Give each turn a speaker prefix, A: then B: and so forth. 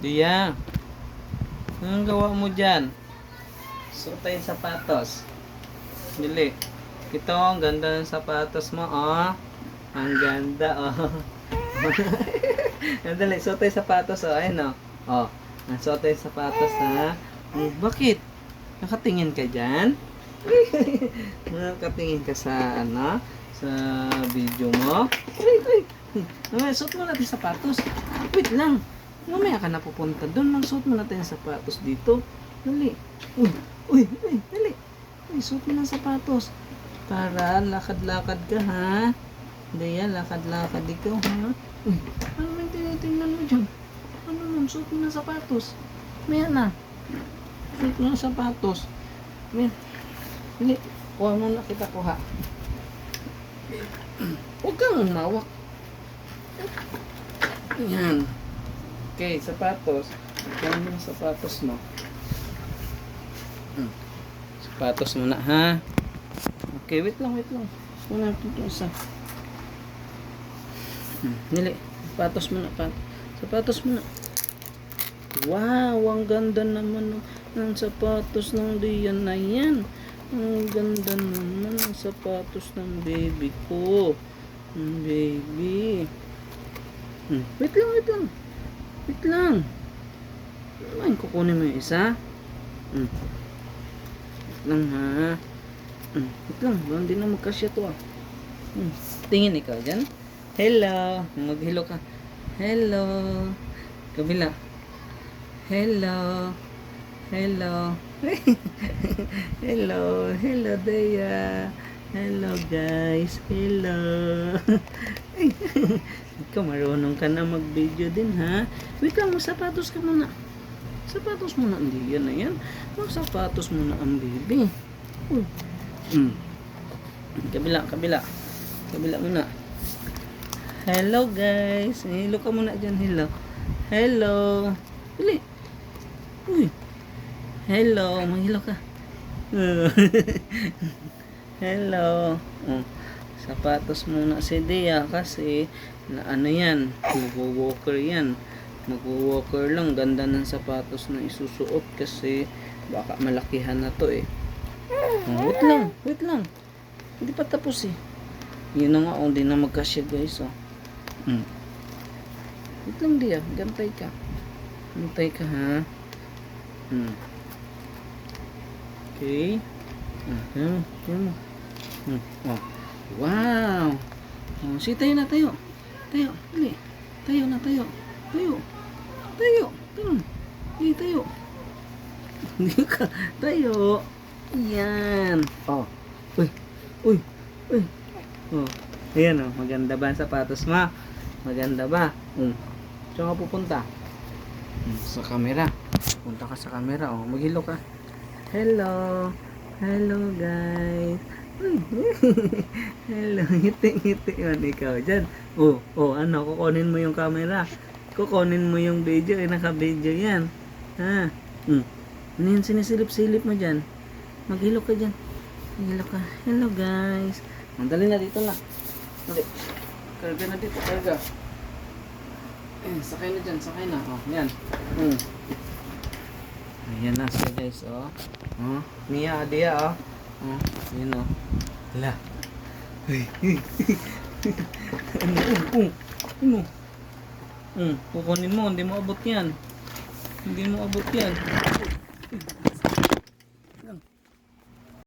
A: Diya, anong gawa mo dyan? Suot tayong sapatos. Bili. Ito, ang ganda ng sapatos mo, oh. Ang ganda, oh. Dali, suot tayong sapatos, oh. Ayun, oh. Oh, suot tayong sapatos, ha. Bakit? Nakatingin ka dyan? Nakatingin ka sa, ano? Sa video mo? Suot mo natin sapatos. Wait lang. Mamaya ka na pupunta doon. Magsuot mo natin yung sapatos dito. Dali. Uy, dali. Uy, suot mo ng sapatos. Para lakad-lakad ka, ha? Hindi yan, lakad-lakad ikaw, ha? Uy, ano man tinitingnan mo dyan? Ano man, suot mo ng sapatos. Maya na. Suot mo ng sapatos. Maya. Dali. Kuha muna kita kuha. Huwag kang umawak. Yan. Okay, sapatos. Kuha mo ng sapatos mo. Sapatos muna, ha? Okay, wait lang. Muna ito isa. Nili. Sapatos muna. Sapatos muna. Wow, ang ganda naman ng sapatos ng Diyan na yan. Ang ganda naman ng sapatos ng baby ko. Baby. Wait lang. Ay, kukunin mo yung isa. Wait lang, ha. Wait lang, hindi na magkasya to, ah. Tingin ikaw dyan. Hello. Mag-hello ka. Hello. Kabila. Hello. Hello, Dea. Hello, guys. Hello. Ikaw, marunong ka na mag-video din, ha? Wait lang, magsapatos ka muna. Sapatos muna, hindi yan na yan. Magsapatos muna ang baby. Kabila muna. Hello, guys. Hello ka muna dyan, hello. Bili. Uy. Hello, mahilo ka. Hello. Sapatos muna si Dea kasi na ano yan, mag-walker yan. Mag-walker lang, ganda ng sapatos na isusuot kasi baka malakihan na to eh. Wait lang. Hindi pa tapos eh. Yun na nga, hindi na magkasya guys, oh. Wait lang Dea, gantay ka, ha. Okay. Yan mo. Wow. Sige, tayo. Dali. Tayo. Tayo. Tayo. Yan. Uy. Ayan, oh. Maganda ba ang sapatos mo? Maganda ba? Saan ka pupunta? Sa camera. Punta ka sa camera, oh. Maghilo ka. Hello, guys. Hello, ngiti man ikaw dyan. Ano, kukunin mo yung camera. Kukunin mo yung video, naka-video yan. Ha? Ano yung sinisilip-silip mo dyan? Maghilo ka dyan. Hello, guys. Dali na dito na. Dali. Karga na dito, karga. Sakay na dyan, yan. Ayan na siya guys, oh. Mia, Adia, oh. Ayan, oh. Hala. Kukunin mo, hindi mo abot yan.